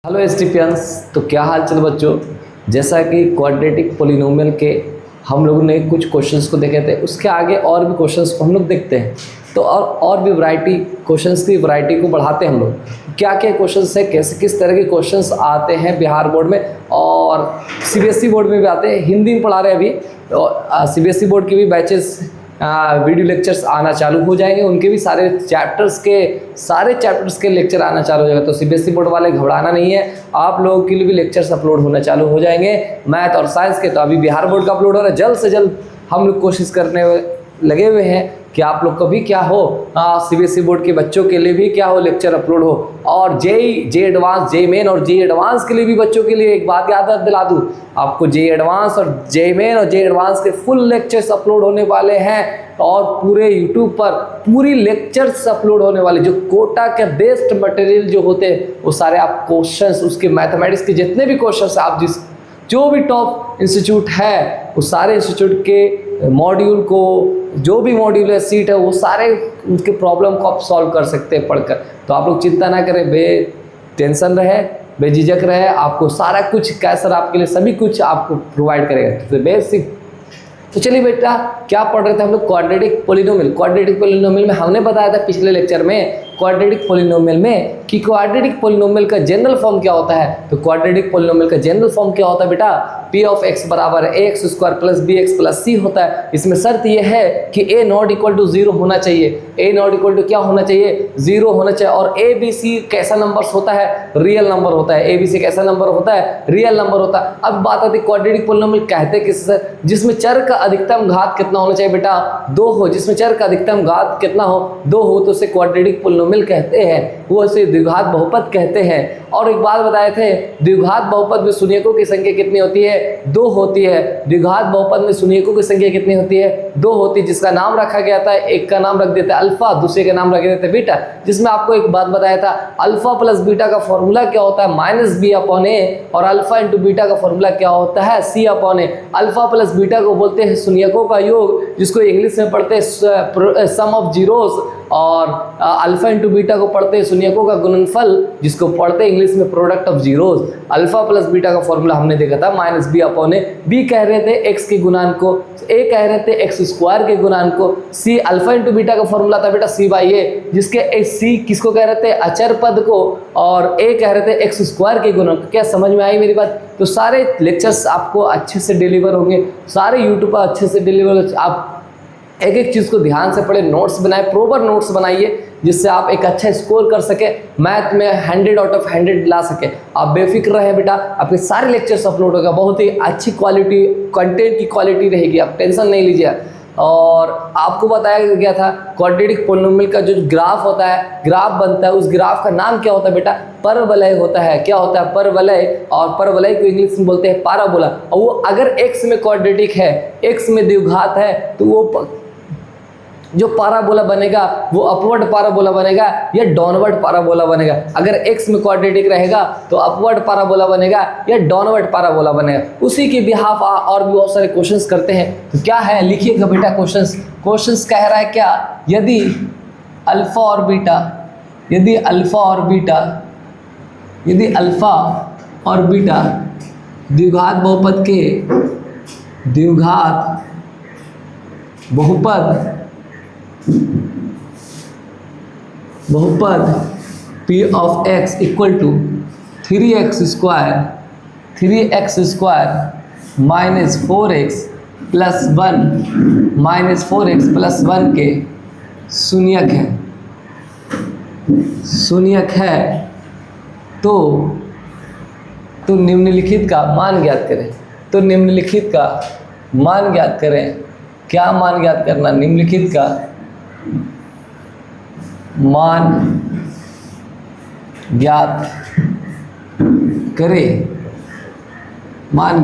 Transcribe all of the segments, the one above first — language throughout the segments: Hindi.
हेलो स्टीपियंस, तो क्या हाल चाल बच्चों। जैसा कि क्वाड्रेटिक पोलिनोमियल के हम लोगों ने कुछ क्वेश्चंस को देखे थे, उसके आगे और भी क्वेश्चंस को हम लोग देखते हैं। तो और भी वैरायटी क्वेश्चंस की वैरायटी को बढ़ाते हैं हम लोग। क्या क्या क्वेश्चंस है, कैसे किस तरह के क्वेश्चंस आते हैं बिहार बोर्ड में और सीबीएसई बोर्ड में भी आते हैं। हिंदी में पढ़ा रहे हैं अभी, तो सीबीएसई बोर्ड के भी बैचेस वीडियो लेक्चर्स आना चालू हो जाएंगे। उनके भी सारे चैप्टर्स के लेक्चर आना चालू हो जाएगा। तो सीबीएसई बोर्ड वाले घबराना नहीं है, आप लोगों के लिए भी लेक्चर्स अपलोड होना चालू हो जाएंगे मैथ और साइंस के। तो अभी बिहार बोर्ड का अपलोड हो रहा है, जल्द से जल्द हम लोग कोशिश करने लगे हुए हैं कि आप लोग को भी क्या हो, सीबीएसई बोर्ड के बच्चों के लिए भी क्या हो, लेक्चर अपलोड हो। और जे एडवांस, जे मेन और जे एडवांस के लिए भी बच्चों के लिए एक बात याद दिला दूँ आपको, जे एडवांस और जे मेन और जे एडवांस के फुल लेक्चर्स अपलोड होने वाले हैं और पूरे यूट्यूब पर पूरी लेक्चर्स अपलोड होने वाले। जो कोटा के बेस्ट मटेरियल जो होते हैं वो सारे आप क्वेश्चंस, उसके मैथमेटिक्स के जितने भी क्वेश्चंस आप जो भी टॉप इंस्टीट्यूट है वो सारे इंस्टीट्यूट के मॉड्यूल को, जो भी मॉड्यूल है, सीट है, वो सारे उनके प्रॉब्लम को आप सॉल्व कर सकते हैं पढ़कर। तो आप लोग चिंता ना करें, टेंशन रहे, बेझिझक रहे, आपको सारा कुछ कैसर आपके लिए सभी कुछ आपको प्रोवाइड करेगा। तो बेसिक तो चलिए बेटा, क्या पढ़ रहे थे हम लोग, क्वाड्रेटिक पोलिनोमियल। क्वाड्रेटिक पोलिनोमियल में हमने बताया था पिछले लेक्चर में क्वाड्रेटिक पोलिनोमियल में कि क्वाड्रेटिक पोलिनोमियल का जनरल फॉर्म क्या होता है। तो क्वाड्रेटिक पोलिनोमियल का जनरल फॉर्म क्या होता है बेटा, p ऑफ x बराबर ax square plus bx plus c होता है। इसमें शर्त यह है कि a नॉट इक्वल टू 0 होना चाहिए, a नॉट इक्वल टू क्या होना चाहिए, 0 होना चाहिए। और a b c कैसा नंबर होता है, रियल नंबर होता है। a b c कैसा नंबर होता है, रियल नंबर होता है। अब बात आती है क्वाड्रेटिक पोलिनोमियल कहते किस सर, जिसमें चर का अधिकतम घात कितना होना चाहिए बेटा, 2 हो। जिसमें चर का अधिकतम घात कितना हो, 2 हो, तो उसे क्वाड्रेटिक पोलिनोमियल कहते हैं, वो उसे द्विघात बहुपद कहते हैं। और एक बात बताए थे, द्विघात बहुपद में शून्यकों की संख्या कितनी होती है, 2 होती है। द्विघात बहुपद में शून्यकों की संख्या कितनी होती है, 2 होती है। जिसका नाम रखा गया था, एक का नाम रख देते अल्फा, दूसरे का नाम रख देते बीटा। जिसमें आपको एक बात बताया था, अल्फा प्लस बीटा का फॉर्मूला क्या होता है, -b/a, और अल्फा इंटू बीटा का फॉर्मूला क्या होता है, c/a। अल्फा प्लस बीटा को बोलते हैं शून्यकों का योग, जिसको इंग्लिश में पढ़ते हैं सम ऑफ जीरोस, और अल्फा इंटू बीटा को पढ़ते हैं शून्यकों का गुणनफल, जिसको पढ़ते हैं इंग्लिश में product of zeros. Alpha plus beta का फॉर्मूला हमने देखा था -b/a। b कह रहे थे x के गुणांक को, a कह रहे थे x स्क्वायर के गुणांक को, c अल्फा इंटू बीटा का फॉर्मूला था बेटा c/a, जिसके c किसको कह रहे थे, अचर पद को, और a कह रहे थे x स्क्वायर के गुणांक। क्या समझ में आई मेरी बात। तो सारे लेक्चर्स आपको अच्छे से डिलीवर होंगे, सारे यूट्यूब पर अच्छे से डिलीवर। आप एक एक चीज़ को ध्यान से पढ़े, नोट्स बनाए, प्रॉपर नोट्स बनाइए, जिससे आप एक अच्छा स्कोर कर सके, मैथ में 100 आउट ऑफ 100 ला सके। आप बेफिक्र रहें बेटा, आपके सारे लेक्चर्स अपलोड होगा, बहुत ही अच्छी क्वालिटी, कंटेंट की क्वालिटी रहेगी, आप टेंशन नहीं लीजिए। और आपको बताया गया था क्वाड्रेटिक पोलिनोमियल का जो ग्राफ होता है, ग्राफ बनता है, उस ग्राफ का नाम क्या होता है बेटा, परवलय होता है। क्या होता है, परवलय। और परवलय को इंग्लिश में बोलते हैं पाराबोला। और वो अगर x में क्वाड्रेटिक है, x में द्विघात है, तो वो जो पाराबोला बनेगा वो अपवर्ड पाराबोला बनेगा या डाउनवर्ड पाराबोला बनेगा। अगर x में क्वाड्रेटिक रहेगा तो अपवर्ड पाराबोला बनेगा या डाउनवर्ड पाराबोला बनेगा। उसी के बिहाफ और भी बहुत सारे क्वेश्चंस करते हैं। तो क्या है, लिखिएगा बेटा क्वेश्चंस कह रहा है क्या, यदि अल्फा और बीटा द्विघात बहुपद p of x equal to 3x square minus 4x plus 1 के शून्यक है तो निम्नलिखित का मान ज्ञात करें। क्या मान ज्ञात करना, निम्नलिखित का मान ज्ञात करें। मान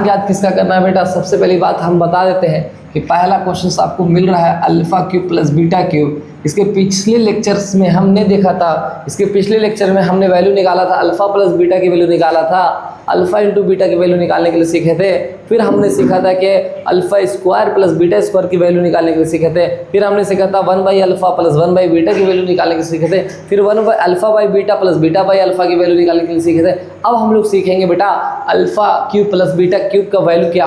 ज्ञात किसका करना है बेटा, सबसे पहली बात हम बता देते हैं कि पहला क्वेश्चन आपको मिल रहा है alpha cube plus beta cube. इसके पिछले लेक्चर्स में हमने देखा था, इसके पिछले लेक्चर में हमने वैल्यू निकाला था, अल्फा प्लस बीटा की वैल्यू निकाला था अल्फा इंटू बीटा की वैल्यू निकालने के लिए सीखे थे। फिर हमने सीखा था कि alpha square plus beta square की वैल्यू निकालने के लिए सीखे थे। फिर हमने सीखा था 1/अल्फा प्लस 1/बीटा की वैल्यू निकालने के लिए सीखे थे। फिर 1/अल्फा/बीटा प्लस बीटा/अल्फा की वैल्यू निकालने के लिए सीखे थे। अब हम लोग सीखेंगे बेटा alpha cube plus beta cube का वैल्यू क्या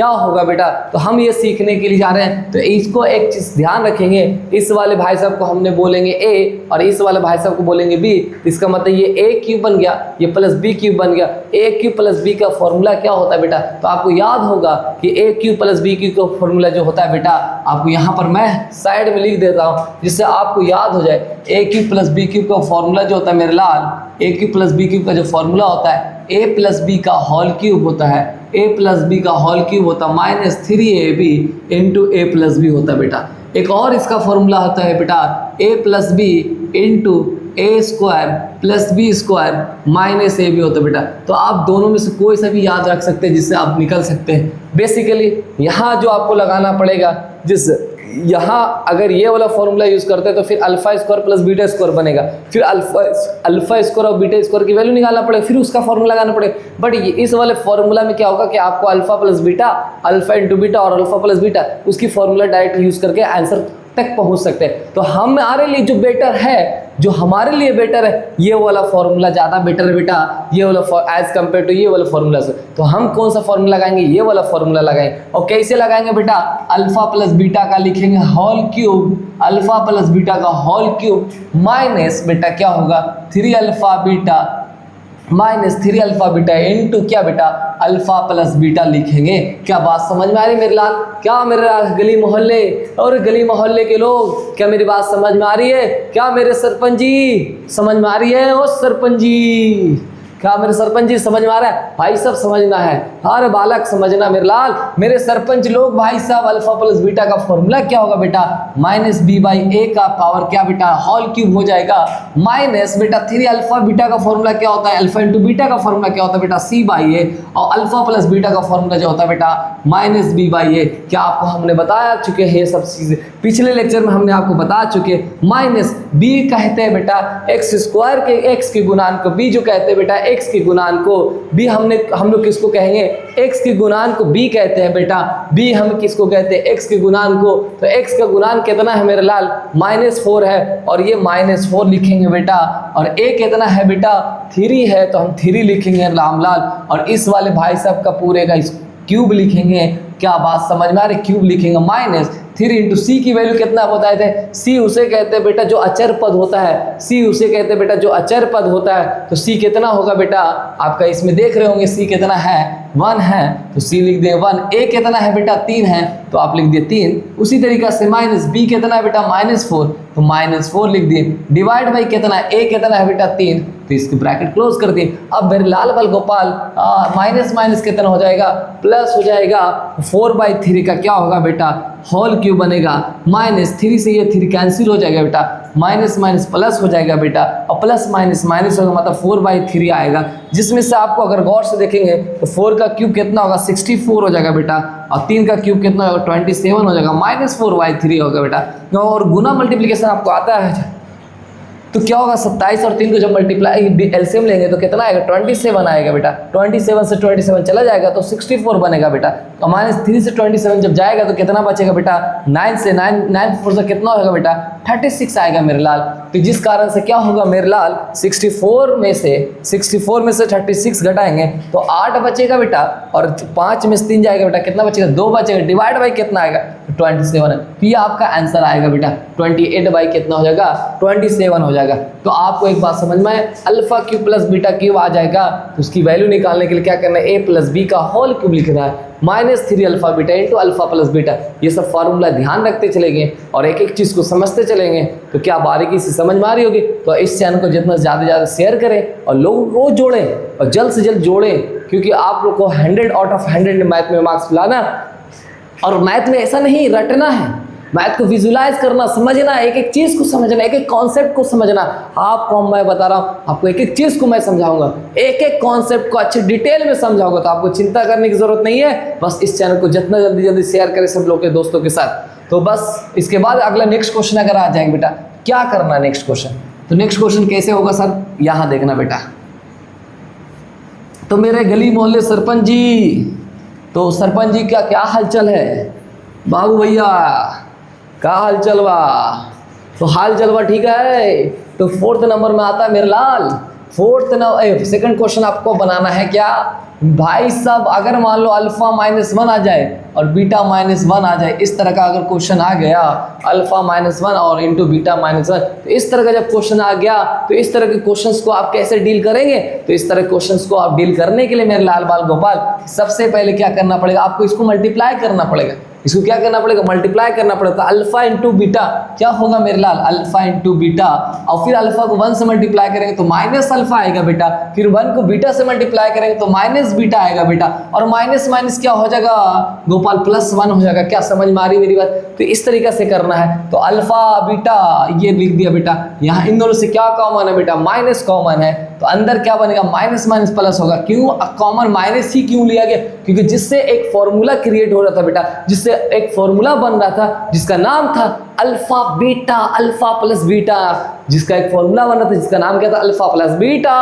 होगा बेटा। तो हम ये सीखने के लिए जा रहे हैं। तो इसको एक चीज़ ध्यान रखेंगे, इस वाले भाई साहब को हमने बोलेंगे ए और इस वाले भाई साहब को बोलेंगे बी। इसका मतलब ये ए क्यूब बन गया, ये प्लस बी क्यूब बन गया। ए क्यूब प्लस बी का फॉर्मूला क्या होता है बेटा, तो आपको याद होगा कि ए क्यूब प्लस बी क्यूब का फॉर्मूला जो होता है बेटा, आपको यहाँ पर मैं साइड में लिख देता हूँ जिससे आपको याद हो जाए। ए क्यूब प्लस बी क्यूब का फॉर्मूला जो होता है मेरे लाल, ए क्यूब प्लस बी क्यूब का जो फॉर्मूला होता है, ए प्लस बी का होल क्यूब होता है, ए प्लस बी का होल क्यूब होता है -3ab इंटू ए प्लस बी होता है बेटा। एक और इसका फॉर्मूला होता है बेटा A plus B into A square plus B square -ab होता है बेटा। तो आप दोनों में से कोई सा भी याद रख सकते हैं जिससे आप निकल सकते हैं। बेसिकली यहाँ जो आपको लगाना पड़ेगा, यहाँ अगर ये वाला फॉर्मूला यूज़ करते हैं तो फिर alpha square plus beta square बनेगा। फिर अल्फा स्क्वायर और बीटा स्क्वायर की वैल्यू निकालना पड़ेगा, फिर उसका फॉर्मूला लगाना पड़ेगा। बट इस वाले फॉर्मूला में क्या होगा कि आपको alpha plus beta, alpha into beta और अल्फा प्लस बीटा उसकी फॉर्मूला डायरेक्ट यूज़ करके आंसर तक पहुंच सकते हैं। तो हमारे लिए जो बेटर है, जो हमारे लिए बेटर है, ये वाला फॉर्मूला ज़्यादा बेटर है बेटा, ये वाला एज कम्पेयर टू ये वाला फॉर्मूला से। तो हम कौन सा फॉर्मूला लगाएंगे, ये वाला फॉर्मूला लगाएंगे। और कैसे लगाएंगे बेटा, अल्फा प्लस बीटा का लिखेंगे whole cube, alpha plus beta का होल क्यूब माइनस बेटा क्या होगा 3अल्फा बीटा -3अल्फा बीटा इंटू क्या बेटा अल्फा प्लस बीटा लिखेंगे। क्या बात समझ में आ रही मेरे लाल? क्या मेरे गली मोहल्ले और गली मोहल्ले के लोग, क्या मेरी बात समझ में आ रही है? क्या मेरे सरपंच जी समझ में आ रही है? ओ सरपंच जी, क्या मेरे सरपंच जी समझ में आ रहा है? भाई सब समझना है, हर बालक समझना मेरे लाल, मेरे सरपंच लोग। भाई साहब अल्फा प्लस बीटा का फॉर्मूला क्या होगा बेटा, -b/a का पावर क्या बेटा होल क्यूब हो जाएगा, माइनस बेटा 3अल्फा बीटा का फॉर्मूला क्या होता है, अल्फा इंटू बीटा का फॉर्मूला क्या होता है बेटा c/a, और अल्फा प्लस बीटा का फॉर्मूला जो होता है बेटा -b/a। क्या आपको हमने बताया चुके हैं ये सब चीज़ें, पिछले लेक्चर में हमने आपको बता चुके। माइनस b कहते हैं बेटा एक्स स्क्वायर के एक्स के गुणांक को, b जो कहते हैं बेटा x के गुणांक को, b हम लोग किसको कहेंगे, x के गुणांक को b कहते हैं बेटा, b हम किसको कहते हैं, x के गुणांक को। तो x का गुणांक कितना है मेरे लाल, -4 है, और ये -4 लिखेंगे बेटा, और a कितना है बेटा 3 है, तो हम 3 लिखेंगे रामलाल, और इस वाले भाई साहब का पूरे का क्यूब लिखेंगे। क्या बात समझ में आ रही, क्यूब लिखेंगे -3 इंटू सी की वैल्यू कितना बताए थे, सी उसे कहते हैं बेटा जो अचर पद होता है, सी उसे कहते हैं बेटा जो अचर पद होता है। तो सी कितना होगा बेटा, आपका इसमें देख रहे होंगे सी कितना है 1 है, तो सी लिख दें 1। ए कितना है बेटा 3 है, तो आप लिख दिए 3। उसी तरीका से माइनस बी कितना है बेटा -4, तो -4 लिख दिए। डिवाइड बाई कितना है, ए कितना है बेटा 3, तो इसकी ब्रैकेट क्लोज कर दिए। अब मेरे लाल बल गोपाल माइनस माइनस कितना हो जाएगा, प्लस हो जाएगा। 4/3 का क्या होगा बेटा होल क्यूब बनेगा, -3 से ये 3 कैंसिल हो जाएगा बेटा, माइनस माइनस प्लस हो जाएगा बेटा, और प्लस माइनस माइनस होगा मतलब 4/3 आएगा। जिसमें से आपको अगर गौर से देखेंगे तो 4 का क्यूब कितना होगा 64 हो जाएगा बेटा, और 3 का क्यूब कितना होगा 27 हो जाएगा, -4/3 होगा बेटा। और गुना मल्टीप्लिकेशन आपको आता है तो क्या होगा 27 और 3 को जब मल्टीप्लाई एलसीएम लेंगे तो कितना आएगा 27 आएगा बेटा। 27 से 27 चला जाएगा तो 64 बनेगा बेटा। तो -3 से 27 जब जाएगा तो कितना बचेगा बेटा, 9 से 9 4 से कितना होगा बेटा 36 आएगा मेरे लाल। तो जिस कारण से क्या होगा मेरे लाल 64 में से 36 घटाएंगे तो 8 बचेगा बेटा, और 5 में से 3 जाएगा बेटा, कितना बचेगा 2 बचेगा। डिवाइड बाई कितना आएगा 27 है, तो ये आपका आंसर आएगा बेटा 28 बाई कितना हो जाएगा 27 हो जाएगा। तो आपको एक बात समझ में आए, alpha cube plus beta cube आ जाएगा तो उसकी वैल्यू निकालने के लिए क्या करना है, ए प्लस बी का होल क्यूब लिखना है, -3अल्फा beta into alpha plus beta. ये सब फार्मूला ध्यान रखते चलेंगे और एक एक चीज़ को समझते चलेंगे तो क्या बारीकी से समझ में आ रही होगी। तो इस चैनल को जितना ज़्यादा शेयर करें और लोगों को जोड़ें और जल्द से जल्द जोड़ें, क्योंकि आप लोग को 100 आउट ऑफ 100 मैथ में मार्क्स लाना। और मैथ में ऐसा नहीं रटना है, मैथ को विजुलाइज करना, समझना, एक एक चीज़ को समझना, एक एक कॉन्सेप्ट को समझना। आपको मैं बता रहा हूँ, आपको एक एक चीज़ को मैं समझाऊंगा, एक एक कॉन्सेप्ट को अच्छे डिटेल में समझाऊंगा। तो आपको चिंता करने की ज़रूरत नहीं है, बस इस चैनल को जितना जल्दी शेयर करें सब लोग के दोस्तों के साथ। तो बस इसके बाद अगला नेक्स्ट क्वेश्चन अगर आ जाएंगे बेटा, क्या करना नेक्स्ट क्वेश्चन, तो नेक्स्ट क्वेश्चन कैसे होगा सर, यहाँ देखना बेटा, तो मेरे गली मोहल्ले सरपंच जी, तो सरपंच जी का क्या हालचाल है? बाबू भैया क्या हालचाल बा? तो हालचाल बा ठीक है। तो 4th नंबर में आता है मेरे लाल, सेकंड क्वेश्चन आपको बनाना है क्या भाई साहब? अगर मान लो अल्फा -1 आ जाए और बीटा -1 आ जाए, इस तरह का अगर क्वेश्चन आ गया, अल्फा -1 और इंटू बीटा -1, तो इस तरह का जब क्वेश्चन आ गया तो इस तरह के क्वेश्चंस को आप कैसे डील करेंगे? तो इस तरह के क्वेश्चंस को आप डील करने के लिए मेरे लाल बाल गोपाल, सबसे पहले क्या करना पड़ेगा आपको? इसको मल्टीप्लाई करना पड़ेगा। इसको क्या करना पड़ेगा? मल्टीप्लाई करना पड़ेगा। तो अल्फा इंटू बीटा क्या होगा मेरे लाल? अल्फा इंटू बीटा, और फिर अल्फा को 1 से मल्टीप्लाई करेंगे तो माइनस अल्फा आएगा बेटा, फिर 1 को बीटा से मल्टीप्लाई करेंगे तो माइनस बीटा आएगा बेटा, और माइनस माइनस क्या हो जाएगा गोपाल? +1 हो जाएगा। क्या समझ में आ रही मेरी बात? तो इस तरीके से करना है। तो अल्फा बीटा ये लिख दिया बेटा, यहाँ इन दोनों से क्या कॉमन है बेटा? माइनस कॉमन है, तो अंदर क्या बनेगा? माइनस माइनस प्लस होगा। क्यों कॉमन माइनस ही क्यों लिया गया? क्योंकि जिससे एक फॉर्मूला क्रिएट हो रहा था बेटा, जिससे एक फॉर्मूला बन रहा था जिसका नाम था alpha beta, alpha plus beta, जिसका एक फॉर्मूला बन रहा था जिसका नाम क्या था? Alpha plus beta.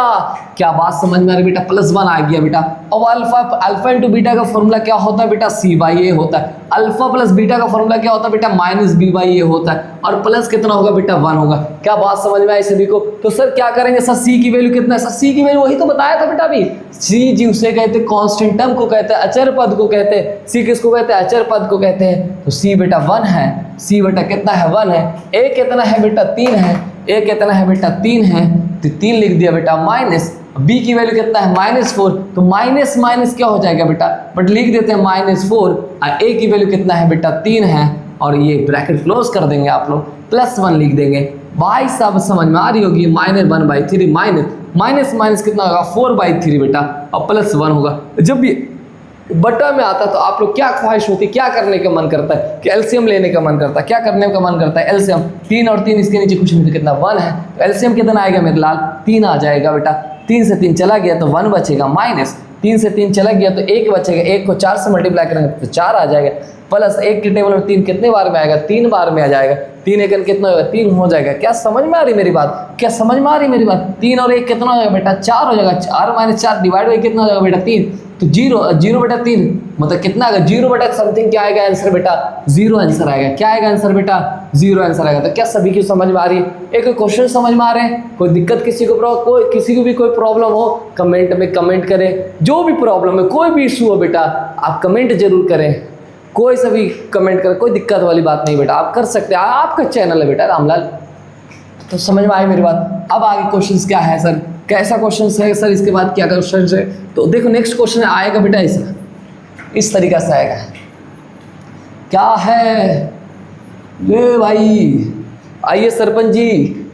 क्या बात समझ में आ रही बेटा? +1 आ गया बेटा। अब अल्फा इंटू बीटा का फॉर्मूला क्या होता है बेटा? C/A होता है। अल्फा प्लस बीटा का फॉर्मूला क्या होता है बेटा? -B/A होता है, और प्लस कितना होगा बेटा? 1 होगा। क्या बात समझ में आई सभी को? तो सर क्या करेंगे सर? C की वैल्यू कितना है सर? C की वैल्यू वही तो बताया था बेटा अभी। C जी उसे कहते हैं कांस्टेंट टर्म को कहते हैं, अचर पद को कहते हैं। C किसको कहते हैं? अचर पद को कहते हैं। तो C बेटा 1 है। C बेटा कितना है? 1 है। A कितना है बेटा? 3 है। A कितना है बेटा? 3 है, तो 3 लिख दिया बेटा माइनस। B की वैल्यू कितना है? -4, तो माइनस माइनस क्या हो जाएगा बेटा? बट लिख देते हैं -4। A की वैल्यू कितना है बेटा? 3 है, और ये ब्रैकेट क्लोज कर देंगे आप लोग, +1 लिख देंगे। भाई साहब समझ में आ रही होगी? -1/3 माइनस माइनस कितना होगा? 4/3 बेटा, और +1 होगा। जब भी बटा में आता तो आप लोग क्या ख्वाहिश होती, क्या करने का मन करता है? कि एलसीएम लेने का मन करता है। क्या करने का मन करता है? एलसीएम। 3 और 3 इसके नीचे कुछ नहीं तो कितना? 1 है। तो एलसीएम कितना आएगा मेरे लाल? 3 आ जाएगा बेटा। 3 से 3 चला गया तो 1 बचेगा, माइनस 3 से 3 चला गया तो 1 बचेगा, 1 को 4 से मल्टीप्लाई करेंगे तो 4 आ जाएगा, प्लस 1 के टेबल में 3 कितने बार में आएगा? 3 बार में आ जाएगा। 3 एकन कितना होगा? 3 हो जाएगा। क्या समझ में आ रही मेरी बात? क्या समझ में आ रही मेरी बात? 3 और 1 कितना हो जाएगा बेटा? 4 हो जाएगा। 4 - 4 डिवाइड बाई कितना हो जाएगा बेटा? 3। तो 0/3 मतलब कितना आएगा? 0 समथिंग क्या आएगा आंसर बेटा? 0 आंसर आएगा। क्या आएगा आंसर बेटा? 0 आंसर आएगा। तो क्या सभी की समझ में आ रही है? एक क्वेश्चन समझ में आ रहे हैं? कोई दिक्कत किसी को भी कोई प्रॉब्लम हो कमेंट में कमेंट करें। जो भी प्रॉब्लम है, कोई भी इशू हो बेटा, आप कमेंट जरूर करें। कोई सा भी कमेंट करें, कोई दिक्कत वाली बात नहीं बेटा, आप कर सकते हैं। आपका चैनल है बेटा रामलाल। तो समझ में आई मेरी बात? अब आगे क्वेश्चंस क्या है सर? कैसा क्वेश्चन है सर? इसके बाद क्या क्वेश्चन है? तो देखो नेक्स्ट क्वेश्चन आएगा बेटा ऐसा, इस तरीका से आएगा। क्या है ये भाई? आइए sarpanch ji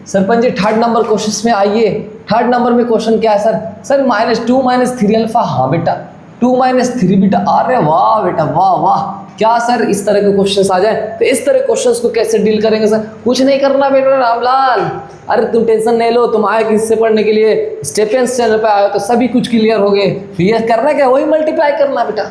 3rd number question में आइए। 3rd नंबर में क्वेश्चन क्या है सर? Sir -2 - 3 alpha. हाँ बेटा 2 - 3 बेटा। अरे वाह बेटा, वाह वाह। क्या सर इस तरह के क्वेश्चंस आ जाए? तो इस तरह क्वेश्चंस को कैसे डील करेंगे सर? कुछ नहीं करना बेटा रामलाल। अरे तुम टेंशन नहीं लो, तुम आए किससे पढ़ने के लिए? स्टेपेंस चैनल पे आए तो सभी कुछ क्लियर हो गए। ये करना क्या? वही मल्टीप्लाई करना बेटा।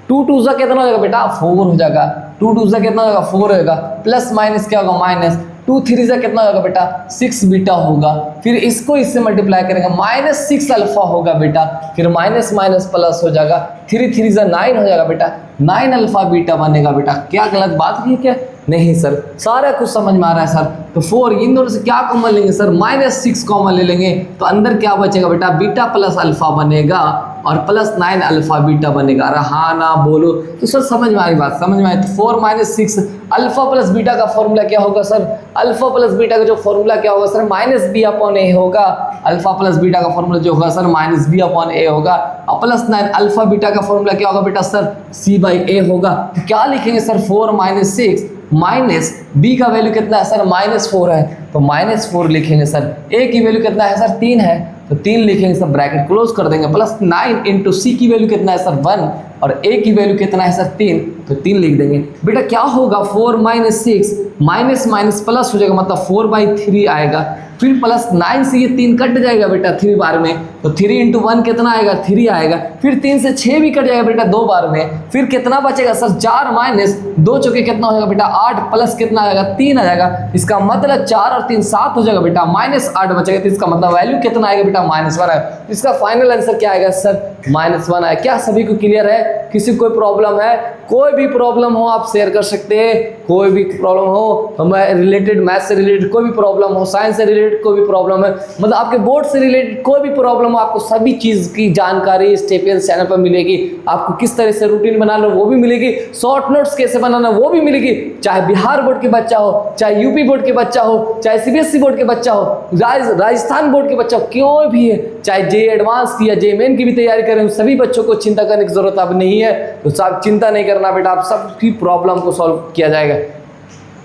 2 2 जा कितना हो जाएगा बेटा? 4 हो जाएगा। 2 2 जा कितना होगा? 4 होगा। प्लस माइनस क्या होगा? माइनस। 2 3 जा कितना होगा बेटा? 6 बीटा होगा। फिर इसको इससे मल्टीप्लाई करेंगे, -6 अल्फा होगा बेटा। फिर माइनस माइनस प्लस हो जाएगा। 3 3 जा 9 हो जाएगा बेटा। 9 अल्फा बीटा बनेगा बेटा। क्या गलत बात की क्या? नहीं सर, सारा कुछ समझ में आ रहा है सर। तो 4 इन दोनों से क्या कॉमन लेंगे सर? -6 कॉमन ले लेंगे, तो अंदर क्या बचेगा बेटा? बीटा प्लस अल्फा बनेगा, और +9 अल्फा बीटा बनेगा। अरे हाँ ना बोलो तो सर समझ में आ रही बात? समझ में आई? तो 4 - 6 अल्फा प्लस बीटा का फॉर्मूला क्या होगा सर? अल्फा प्लस बीटा का जो फॉर्मूला क्या होगा सर? -B/A होगा। अल्फा प्लस बीटा का फॉर्मूला जो होगा सर -B/A होगा। और +9 अल्फा बीटा का फॉर्मूला क्या होगा बेटा सर? C/A होगा। तो क्या लिखेंगे सर? 4 - 6 माइनस B का वैल्यू कितना है सर? -4 है, तो -4 लिखेंगे सर। A की वैल्यू कितना है सर? 3 है, तो 3 लिखेंगे सर, ब्रैकेट क्लोज कर देंगे। +9 × C की वैल्यू कितना है सर? 1, और a की वैल्यू कितना है सर 3, तो 3 लिख देंगे। बेटा क्या होगा 4 - 6 माइनस माइनस प्लस हो जाएगा, मतलब 4/3 आएगा। फिर प्लस 9 से ये 3 कट जाएगा बेटा 3 बार में, तो 3 × 1 कितना आएगा 3 आएगा। फिर 3 से 6 भी कट जाएगा बेटा 2 बार में। फिर कितना बचेगा सर 4 माइनस 2 चौके कितना हो जाएगा बेटा 8 प्लस कितना आएगा 3 आ जाएगा। इसका मतलब 4 और 3 7 हो जाएगा बेटा, -8 बचेगा। तो इसका मतलब वैल्यू कितना आएगा बेटा -1 आएगा। इसका फाइनल आंसर क्या आएगा सर -1 आएगा। क्या सभी को क्लियर है? किसी को कोई प्रॉब्लम है? कोई भी प्रॉब्लम हो आप शेयर कर सकते हैं। कोई भी प्रॉब्लम हो, हमारे रिलेटेड मैथ से रिलेटेड कोई भी प्रॉब्लम हो, साइंस से रिलेटेड कोई भी प्रॉब्लम है, मतलब आपके बोर्ड से रिलेटेड कोई भी प्रॉब्लम हो, आपको सभी चीज़ की जानकारी स्टेपियंस चैनल पर मिलेगी। आपको किस तरह से रूटीन बनाना वो भी मिलेगी, शॉर्ट नोट्स कैसे बनाना वो भी मिलेगी। चाहे बिहार बोर्ड के बच्चा हो, चाहे यूपी बोर्ड के बच्चा हो, चाहे सीबीएसई बोर्ड के बच्चा हो, राजस्थान बोर्ड के बच्चा हो, कोई भी है, चाहे जे एडवांस की या जे मेन की भी तैयारी करें, सभी बच्चों को चिंता करने की जरूरत अब नहीं है। तो सब चिंता नहीं करना बेटा, आप सबकी प्रॉब्लम को सॉल्व किया जाएगा।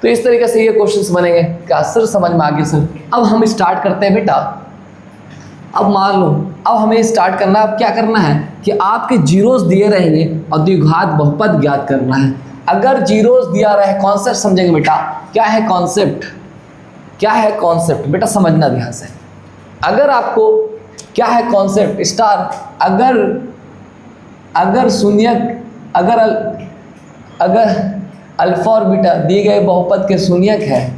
तो इस तरीके से ये क्वेश्चंस बनेंगे। क्या सर समझ में आ गया सर? अब हम स्टार्ट करते हैं बेटा। अब मान लो अब हमें स्टार्ट करना, अब क्या करना है कि आपके जीरोस दिए रहेंगे और द्विघात बहुपद ज्ञात करना है। अगर जीरोस दिया रहे, कॉन्सेप्ट समझेंगे बेटा। क्या है कॉन्सेप्ट? क्या है कॉन्सेप्ट बेटा समझना ध्यान से। अगर आपको क्या है कॉन्सेप्ट स्टार, अगर शून्यक अगर अल्फा और बीटा दिए गए बहुपद के शून्यक है,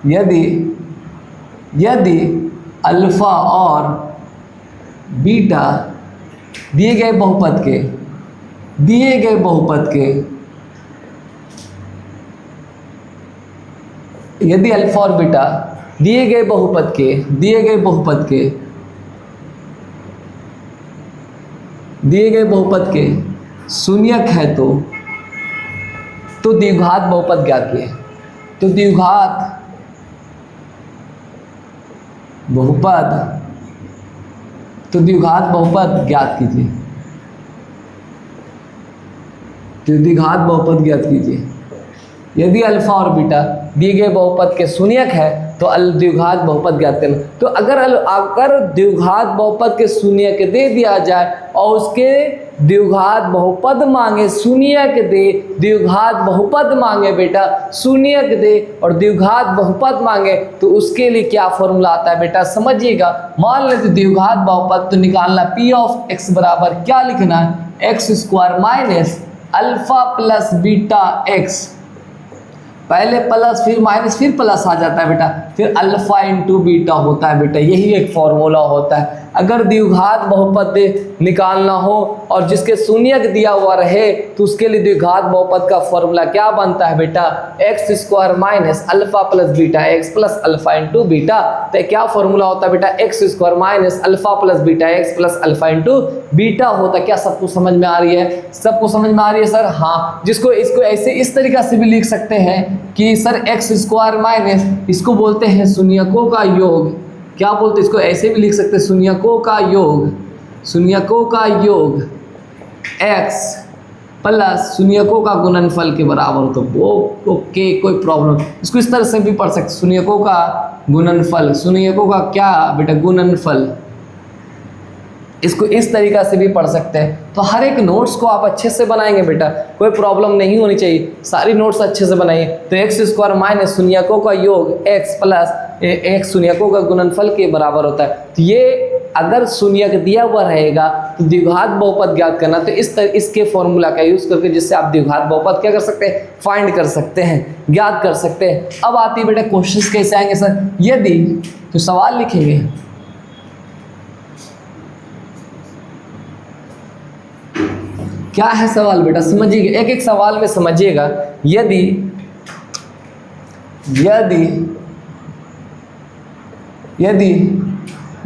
यदि अल्फा और बीटा दिए गए बहुपद के यदि अल्फा और बीटा दिए गए बहुपद के शून्यक है तो द्विघात बहुपद ज्ञात किए। तो द्विघात बहुपद ज्ञात कीजिए। द्विघात बहुपद ज्ञात कीजिए। यदि अल्फा और बीटा दिए गए बहुपद के शून्यक है तो द्विघात बहुपद ज्ञात करना। तो अगर द्विघात बहुपद के शून्यक दे दिया जाए और उसके द्विघात बहुपद मांगे, शून्यक दे द्विघात बहुपद मांगे बेटा, शून्यक दे और द्विघात बहुपद मांगे, तो उसके लिए क्या फॉर्मूला आता है बेटा समझिएगा। मान लेते द्विघात बहुपद तो निकालना p ऑफ x बराबर क्या लिखना है x² minus alpha plus beta x। पहले प्लस फिर माइनस फिर प्लस आ जाता है बेटा, फिर अल्फा इंटू बीटा होता है बेटा, यही एक फॉर्मूला होता है। अगर द्विघात बहुपद निकालना हो और जिसके शून्यक दिया हुआ रहे तो उसके लिए द्विघात बहुपद का फॉर्मूला क्या बनता है बेटा x² minus alpha plus beta x plus alpha into beta. तो क्या फॉर्मूला होता है बेटा x² minus alpha plus beta x plus alpha into beta होता है। क्या सबको समझ में आ रही है? सबको समझ में आ रही है सर? हाँ। जिसको इसको ऐसे इस तरीका से भी लिख सकते हैं कि सर x² माइनस, इसको बोलते हैं शून्यकों का योग। क्या बोलते हैं इसको? ऐसे भी लिख सकते हैं शून्यकों का योग x प्लस शून्यकों का गुणनफल के बराबर। तो वो ओके, कोई प्रॉब्लम। इसको इस तरह से भी पढ़ सकते शून्यकों का गुणनफल, शून्यकों का क्या बेटा गुणनफल, इसको इस तरीका से भी पढ़ सकते हैं। तो हर एक नोट्स को आप अच्छे से बनाएंगे बेटा, कोई प्रॉब्लम नहीं होनी चाहिए, सारी नोट्स अच्छे से बनाइए। तो x² माइनस शून्यकों का योग x प्लस x शून्यकों का गुणनफल के बराबर होता है। तो ये अगर शून्यक दिया हुआ रहेगा तो द्विघात बहुपद ज्ञात करना। तो इसके फॉर्मूला का यूज़ करके जिससे आप द्विघात बहुपद क्या कर सकते हैं फाइंड कर सकते हैं, ज्ञात कर सकते हैं। अब आती है बेटा क्वेश्चंस कैसे आएंगे सर? यदि तो सवाल लिखेंगे, क्या है सवाल बेटा समझिएगा, एक एक सवाल में समझिएगा। यदि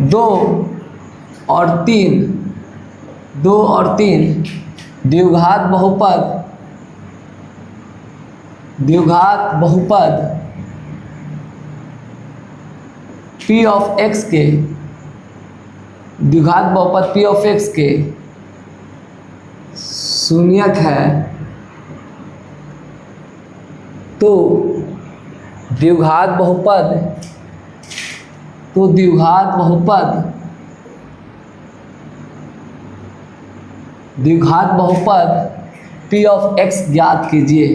2 और 3 द्विघात बहुपद p ऑफ x के द्विघात बहुपद p ऑफ x के शून्यक है तो द्विघात बहुपद द्विघात बहुपद p ऑफ x ज्ञात कीजिए।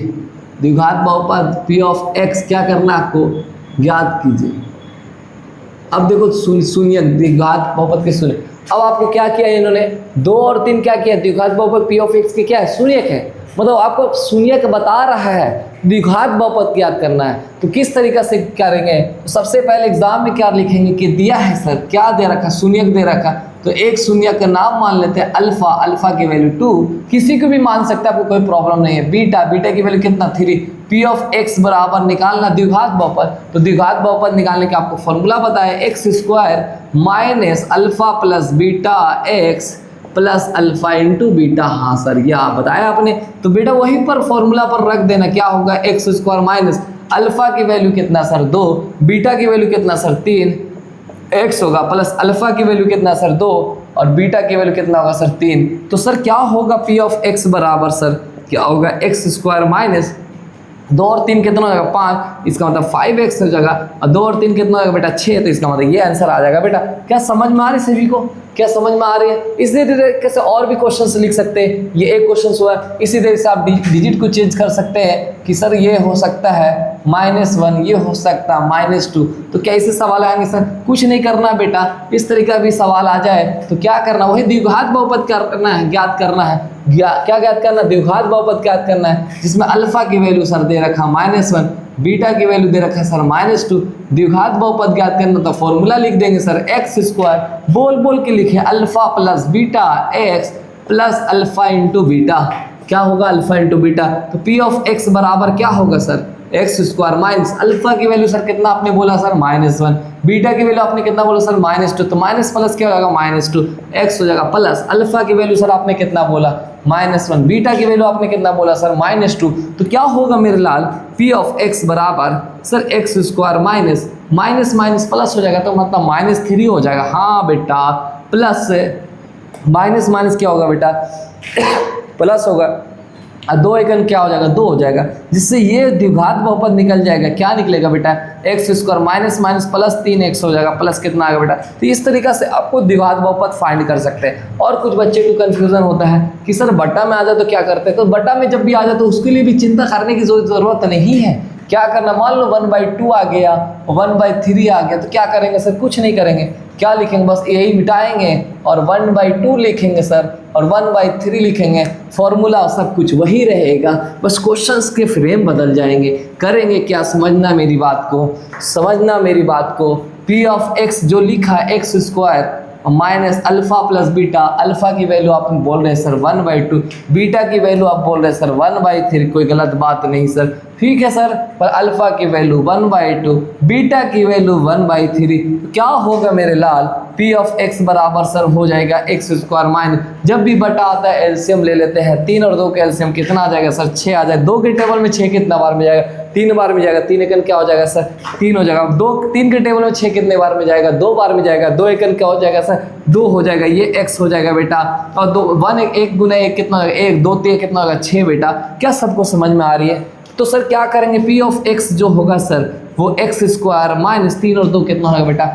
द्विघात बहुपद p ऑफ x क्या करना है आपको, ज्ञात कीजिए। अब देखो शून्यक, द्विघात बहुपद के शून्य। अब आपको क्या किया इन्होंने, 2 और 3 क्या किया, द्विघात बहुपद p ऑफ x के क्या है, शून्यक है। मतलब आपको शून्यक बता रहा है, द्विघात बहुपद ज्ञात करना है। तो किस तरीके से करेंगे, तो सबसे पहले एग्जाम में क्या लिखेंगे कि दिया है सर, क्या दे रखा, शून्यक दे रखा, तो एक शून्यक का नाम मान लेते हैं अल्फा, अल्फा की वैल्यू 2, किसी को भी मान सकते हैं, आपको कोई प्रॉब्लम नहीं है। बीटा, बीटा की वैल्यू कितना, 3। p ऑफ x बराबर निकालना द्विघात बहुपद, तो द्विघात बहुपद निकालने का आपको फॉर्मूला बताया, x square minus alpha plus beta x plus alpha into beta. हाँ सर, ये आप बताया आपने, तो बेटा वहीं पर फॉर्मूला पर रख देना, क्या होगा, एक्स स्क्वायर माइनस अल्फा की वैल्यू कितना सर 2, बीटा की वैल्यू कितना सर 3, एक्स होगा प्लस अल्फा की वैल्यू कितना सर 2 और बीटा की वैल्यू कितना होगा सर 3। तो सर क्या होगा, p ऑफ x बराबर सर क्या होगा, एक्स स्क्वायर माइनस 2 और 3 कितना हो जाएगा 5, इसका मतलब 5x हो जाएगा, और 2 और 3 कितना होगा बेटा 6, तो इसका मतलब ये आंसर आ जाएगा। बेटा क्या समझ में आ रही है सभी को, क्या समझ में आ रही है। इसी तरीके से और भी क्वेश्चंस लिख सकते हैं, ये एक क्वेश्चन हुआ, इसी तरीके से आप डिजिट को चेंज कर सकते हैं कि सर ये हो सकता है -1, ये हो सकता है -2। तो कैसे सवाल आएंगे सर, कुछ नहीं करना बेटा, इस तरीके का भी सवाल आ जाए तो क्या करना, वही द्विघात बहुपद क्या करना है, ज्ञात करना है। क्या ज्ञात करना, द्विघात बहुपद ज्ञात करना है, जिसमें अल्फा की वैल्यू सर दे रखा -1, बीटा की वैल्यू दे रखा है सर -2। द्विघात बहुपद ज्ञात करना तो फॉर्मूला लिख देंगे सर, एक्स स्क्वायर बोल बोल के लिखे alpha plus beta x plus alpha into beta. क्या होगा, अल्फा इंटू बीटा, तो p ऑफ x बराबर क्या होगा sir, x square minus alpha की वैल्यू सर कितना आपने बोला सर -1, बीटा की वैल्यू आपने कितना बोला सर -2, तो माइनस प्लस क्या हो जाएगा -2, x हो जाएगा प्लस अल्फा की वैल्यू सर आपने कितना बोला -1, बीटा की वैल्यू आपने कितना बोला सर -2। तो क्या होगा मेरे लाल, p ऑफ x बराबर sir x square minus minus minus plus हो जाएगा, तो मतलब -3 हो जाएगा। हाँ बेटा, प्लस माइनस माइनस क्या होगा बेटा प्लस होगा, 2 एकन क्या हो जाएगा 2 हो जाएगा, जिससे ये द्विघात बहुपद निकल जाएगा। क्या निकलेगा बेटा, x square minus minus plus 3x हो जाएगा, प्लस कितना आएगा बेटा। तो इस तरीका से आपको द्विघात बहुपद फाइंड कर सकते हैं। और कुछ बच्चे को कंफ्यूजन होता है कि सर बटा में आ जाए तो क्या करते हैं, तो बटा में जब भी आ जाए तो उसके लिए भी चिंता करने की जरूरत नहीं है। क्या करना, मान लो 1/2 आ गया, 1/3 आ गया, तो क्या करेंगे सर, कुछ नहीं करेंगे, क्या लिखेंगे, बस यही मिटाएंगे और 1/2 लिखेंगे सर और 1/3 लिखेंगे, फॉर्मूला सब कुछ वही रहेगा, बस क्वेश्चंस के फ्रेम बदल जाएंगे। करेंगे क्या, समझना मेरी बात को, समझना मेरी बात को। p ऑफ x जो लिखा है x square minus alpha plus beta, alpha की वैल्यू आप बोल रहे हैं सर 1/2, बीटा की वैल्यू आप बोल रहे हैं सर 1/3, कोई गलत बात नहीं सर, ठीक है सर। पर अल्फा की वैल्यू 1/2, बीटा की वैल्यू 1/3, क्या होगा मेरे लाल, p ऑफ x बराबर सर हो जाएगा एक्स स्क्वायर माइनस, जब भी बटा आता है एलसीएम ले लेते हैं, 3 और 2 का एलसीएम कितना आ जाएगा सर 6 आ जाएगा, 2 के टेबल में 6 कितना बार में जाएगा, 3 बार में जाएगा, 3 एकन क्या हो जाएगा सर 3 हो जाएगा, 3 के टेबल में 6 कितने बार में जाएगा 2 बार में जाएगा, 2 एकन क्या हो जाएगा सर 2 हो जाएगा, ये x हो जाएगा बेटा, और 1 गुना 1 कितना होगा 1, 2 3 कितना होगा 6 बेटा। क्या सबको समझ में आ रही है। तो सर क्या करेंगे, p ऑफ x जो होगा सर वो एक्स स्क्वायर माइनस 3 और 2 कितना होगा बेटा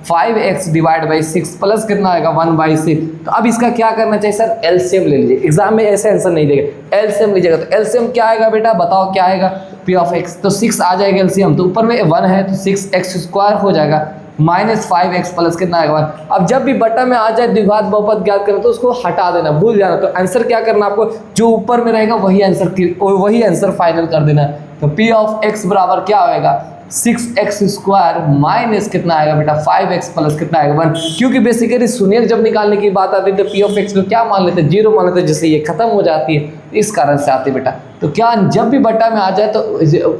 5x डिवाइड बाई 6 प्लस कितना आएगा 1/6। तो अब इसका क्या करना चाहिए सर, एलसीएम ले लीजिए, एग्जाम में ऐसे आंसर नहीं देगा, एलसीएम लीजिएगा। तो एलसीएम क्या आएगा बेटा, बताओ क्या आएगा, p ऑफ x, तो 6 आ जाएगा एलसीएम, तो ऊपर में 1 है तो 6x स्क्वायर हो जाएगा माइनस 5x प्लस कितना आएगा 1। अब जब भी बटा में आ जाए द्विघात बहुपद ज्ञात करना तो उसको हटा देना, भूल जाना, तो आंसर क्या करना आपको, जो ऊपर में रहेगा वही आंसर फाइनल कर देना। तो p ऑफ x बराबर क्या होएगा 6x स्क्वायर माइनस कितना आएगा बेटा 5x प्लस कितना आएगा 1, क्योंकि बेसिकली शून्य जब निकालने की बात आती है तो p ऑफ x को क्या मान लेते हैं 0 मान लेते हैं, जिससे ये खत्म हो जाती है, इस कारण से आती है बेटा। तो क्या जब भी बटा में आ जाए तो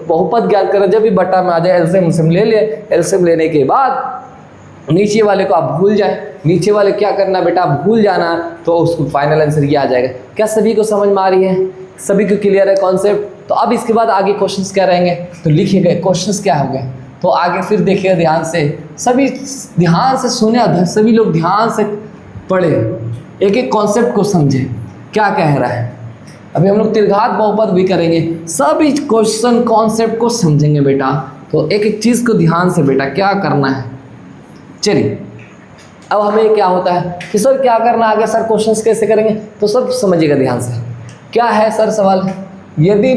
बहुपद ज्ञात करें, जब भी बटा में आ जाए एलसीएम ले लिए, एलसीएम लेने के बाद नीचे वाले को आप भूल जाए, नीचे वाले क्या करना बेटा भूल जाना, तो उसको फाइनल आंसर ये आ जाएगा। क्या सभी को समझ में आ रही है, सभी को क्लियर है कॉन्सेप्ट। तो अब इसके बाद आगे क्वेश्चंस क्या रहेंगे, तो लिखे गए क्वेश्चंस क्या होंगे, तो आगे फिर देखिएगा ध्यान से, सभी ध्यान से सुने, सभी लोग ध्यान से पढ़े, एक एक कॉन्सेप्ट को समझे क्या कह रहा है। अभी हम लोग त्रिघात बहुपद भी करेंगे, सभी क्वेश्चन कॉन्सेप्ट को समझेंगे बेटा। तो एक एक चीज़ को ध्यान से बेटा क्या करना है, चलिए अब हमें क्या होता है कि सर क्या करना आगे, सर क्वेश्चंस कैसे करेंगे, तो सब समझिएगा ध्यान से। क्या है सर सवाल, यदि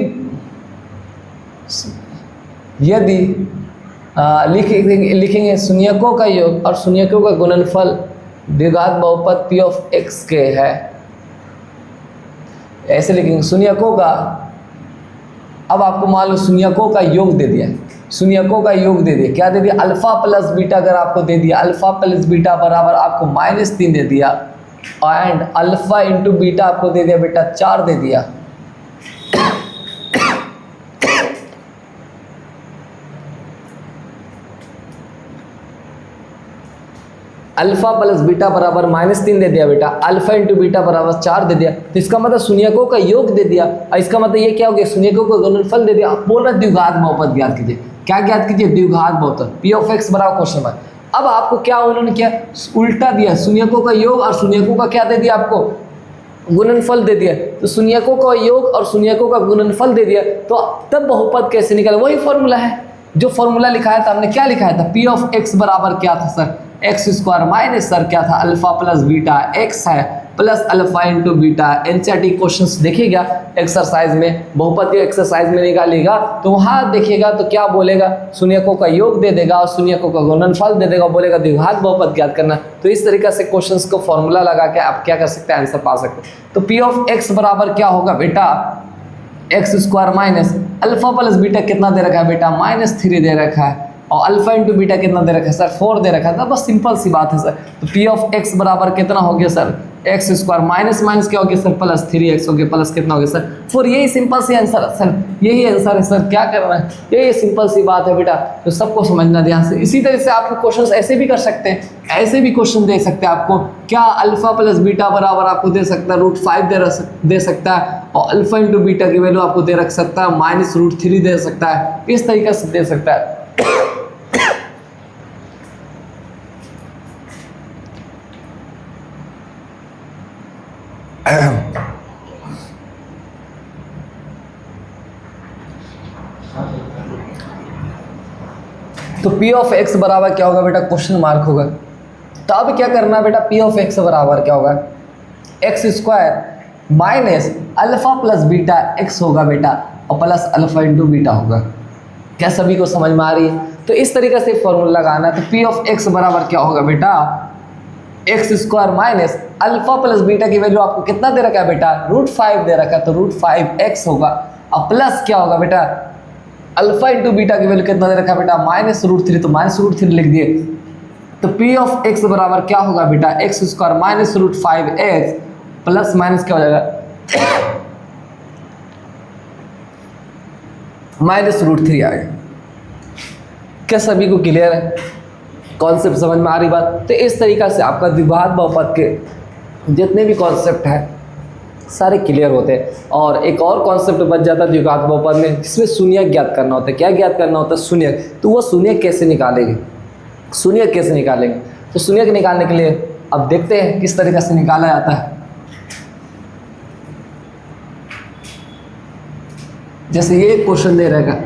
लिखेंगे शून्यकों का योग और शून्यकों का गुणनफल द्विघात बहुपद p ऑफ x के है, ऐसे लिखेंगे शून्यकों का। अब आपको मान लो शून्यकों का योग दे दिया, शून्यकों का योग दे दिया, क्या दे दिया, अल्फा प्लस बीटा अगर आपको दे दिया, अल्फा प्लस बीटा बराबर आपको -3 दे दिया, एंड अल्फा इंटू बीटा आपको दे दिया बेटा 4 दे दिया। अल्फा प्लस बीटा बराबर -3 दे दिया बेटा, अल्फा इंटू बीटा बराबर 4 दे दिया, तो इसका मतलब शून्यकों का योग दे दिया, और इसका मतलब ये क्या हो गया, शून्यकों का गुणनफल दे दिया। आप बोल रहे द्विघात बहुपद ज्ञात कीजिए, क्या ज्ञात कीजिए, द्विघात बहुपद p ऑफ x बराबर क्वेश्चन मार्क। अब आपको क्या उन्होंने किया, उल्टा दिया, शून्यकों का योग और शून्यकों का क्या दे दिया, आपको गुणनफल दे दिया, तो शून्यकों का योग और शून्यकों का गुणनफल दे दिया, तो तब बहुपद कैसे निकला, वही फॉर्मूला है जो फॉर्मूला लिखाया था हमने। क्या लिखाया था, p ऑफ x बराबर क्या था sir, x square minus sir क्या था, अल्फा प्लस बीटा, एक्स है plus alpha into beta. NCERT questions देखिएगा एक्सरसाइज में, बहुपद के एक्सरसाइज में निकालिएगा तो वहाँ देखिएगा तो क्या बोलेगा, शून्यकों का योग दे देगा और शून्यकों का गुणनफल दे देगा, बोलेगा द्विघात बहुपद ज्ञात करना। तो इस तरीके से क्वेश्चंस को फॉर्मूला लगा के आप क्या कर सकते हैं, आंसर पा सकते हैं। तो p ऑफ x बराबर क्या होगा बेटा, x square minus alpha plus beta कितना दे रखा है बेटा, -3 दे रखा है, और अल्फा इंटू बीटा कितना दे रखा है सर, 4 दे रखा था। बस सिंपल सी बात है सर। तो p ऑफ x बराबर कितना हो गया sir, x square minus minus क्या हो गया सर, प्लस 3x हो गया, प्लस कितना हो गया सर 4। यही सिंपल सी आंसर सर, यही आंसर है सर, क्या करना है, यही सिंपल सी बात है बेटा, तो सबको समझना ध्यान से। इसी तरह से आपको क्वेश्चन ऐसे भी कर सकते हैं, ऐसे भी क्वेश्चन दे सकते हैं आपको, क्या अल्फा प्लस बीटा बराबर आपको दे सकता है √5 दे सकता है, और अल्फा इंटू बीटा की वैल्यू आपको दे रख सकता है -√3 दे सकता है, इस तरीके से दे सकता है। तो p ऑफ x बराबर क्या होगा बेटा, क्वेश्चन मार्क होगा। तो अब क्या करना है बेटा, p ऑफ x बराबर क्या होगा, x square minus alpha plus beta x होगा बेटा, और प्लस अल्फा इंटू बीटा होगा। क्या सभी को समझ में आ रही है? तो इस तरीके से फॉर्मूला लगाना है। तो p ऑफ x बराबर क्या होगा बेटा, x square minus alpha plus beta की वैल्यू आपको कितना दे रखा है बेटा, √5 दे रखा है, तो √5x होगा, और प्लस क्या होगा बेटा, अल्फा इंटू बीटा की वैल्यू कितना दे रखा है बेटा, -√3, तो -√3 लिख दिए। तो p ऑफ x बराबर क्या होगा बेटा, x square minus √5x plus minus क्या हो जाएगा -√3 आएगा। क्या सभी को क्लियर है, कॉन्सेप्ट समझ में आ रही बात? तो इस तरीक़ा से आपका द्विघात बहुपद के जितने भी कॉन्सेप्ट हैं सारे क्लियर होते हैं। और एक और कॉन्सेप्ट बच जाता है द्विघात बहुपद में, जिसमें शून्य ज्ञात करना होता है। क्या ज्ञात करना होता है, शून्य। तो वो शून्य कैसे निकालेंगे, शून्य कैसे निकालेंगे? तो शून्य के निकालने के लिए अब देखते हैं किस तरीके से निकाला जाता है। जैसे ये क्वेश्चन दे रहेगा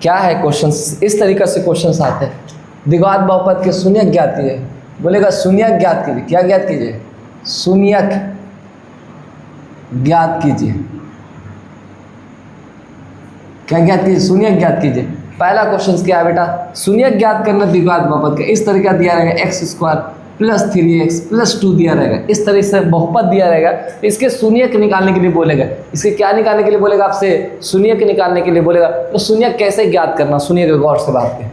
क्या है क्वेश्चन, इस तरीके से क्वेश्चंस आते हैं। द्विघात बहुपद के शून्य ज्ञात कीजिए, बोलेगा शून्य ज्ञात कीजिए। क्या ज्ञात कीजिए, शून्य ज्ञात कीजिए। क्या ज्ञात कीजिए, शून्य ज्ञात कीजिए। पहला क्वेश्चन क्या है बेटा, शून्य ज्ञात करना द्विघात बहुपद का। इस तरीका दिया रहेगा x square plus 3x plus 2 दिया रहेगा, इस तरह से बहुपद दिया रहेगा। इसके शून्य के निकालने के लिए बोलेगा, इसके क्या निकालने के लिए बोलेगा, आपसे शून्य के निकालने के लिए बोलेगा। तो शून्य कैसे ज्ञात करना, शून्य के गौर से बात करें